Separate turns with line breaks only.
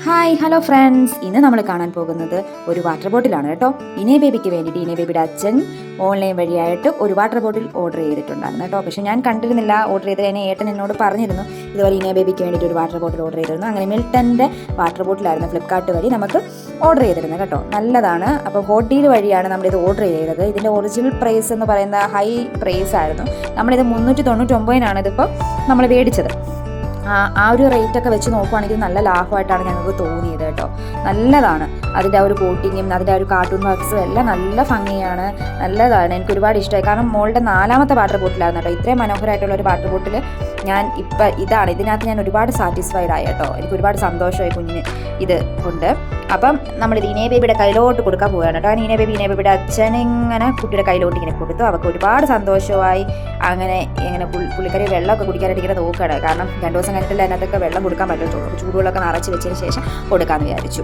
Hi hello friends, ഇന്ന് നമ്മൾ കാണാൻ പോകുന്നത് ഒരു വാട്ടർ ബോട്ടിലാണ് കേട്ടോ. ഇനേ ബേബിക്ക് വേണ്ടിയിട്ട് ഇനേ ബേബിയുടെ അച്ഛൻ ഓൺലൈൻ വഴിയായിട്ട് ഒരു വാട്ടർ ബോട്ടിൽ ഓർഡർ ചെയ്തിട്ടുണ്ടായിരുന്നു കേട്ടോ. പക്ഷേ ഞാൻ കണ്ടിരുന്നില്ല ഓർഡർ ചെയ്തത്. എന്നെ ഏട്ടൻ എന്നോട് പറഞ്ഞിരുന്നു ഇതുപോലെ ഇനേ ബേബിക്ക് വേണ്ടിയിട്ട് ഒരു വാട്ടർ ബോട്ടിൽ ഓർഡർ ചെയ്തിരുന്നു. അങ്ങനെ മിൽട്ടൻ്റെ വാട്ടർ ബോട്ടിലായിരുന്നു ഫ്ലിപ്കാർട്ട് വഴി നമുക്ക് ഓർഡർ ചെയ്തിരുന്നത് കേട്ടോ. നല്ലതാണ്. അപ്പോൾ ഹോട്ടീൽ വഴിയാണ് നമ്മളിത് ഓർഡർ ചെയ്തത്. ഇതിൻ്റെ ഒറിജിനൽ പ്രൈസ് എന്ന് പറയുന്ന ഹൈ പ്രൈസ് ആയിരുന്നു. നമ്മളിത് 399 ഇതിപ്പോൾ നമ്മൾ മേടിച്ചത്. ആ ഒരു റേറ്റൊക്കെ വെച്ച് നോക്കുവാണെങ്കിൽ നല്ല ലാഭമായിട്ടാണ് ഞങ്ങൾക്ക് തോന്നിയത് കേട്ടോ. നല്ലതാണ്. അതിൻ്റെ ആ ഒരു കോട്ടിങ്ങും അതിൻ്റെ ആ ഒരു കാർട്ടൂൺ വർക്ക്സും എല്ലാം നല്ല ഭംഗിയാണ്, നല്ലതാണ്. എനിക്ക് ഒരുപാട് ഇഷ്ടമായി. കാരണം മോളുടെ 4ാമത്തെ വാട്ടർ ബോട്ടിലായിരുന്നു കേട്ടോ. ഇത്രയും മനോഹരമായിട്ടുള്ള ഒരു വാട്ടർ ബോട്ടിൽ ഞാൻ ഇതിനകത്ത് ഞാൻ ഒരുപാട് സാറ്റിസ്ഫൈഡ് ആയി കേട്ടോ. എനിക്ക് ഒരുപാട് സന്തോഷമായി കുഞ്ഞിന് ഇത് കൊണ്ട്. അപ്പം നമ്മളിത് ഇനേ ബേബിയുടെ കയ്യിലോട്ട് കൊടുക്കാൻ പോവുകയാണ് കേട്ടോ. ഇനേ ബേബിയുടെ അച്ഛനിങ്ങനെ കുട്ടിയുടെ കയ്യിലോട്ട് ഇങ്ങനെ കൊടുത്തു. അവർക്ക് ഒരുപാട് സന്തോഷമായി. അങ്ങനെ ഇങ്ങനെ പുള്ളിക്കാരി വെള്ളമൊക്കെ കുടിക്കാനായിട്ട് ഇങ്ങനെ നോക്കുകയാണ്. കാരണം 2 ദിവസം കഴിഞ്ഞിട്ടില്ല അതിനകത്തൊക്കെ വെള്ളം കൊടുക്കാൻ പറ്റത്തുള്ളൂ. ചൂടുവെള്ളമൊക്കെ നിറച്ച് വെച്ചതിന് ശേഷം കൊടുക്കാമെന്ന് വിചാരിച്ചു.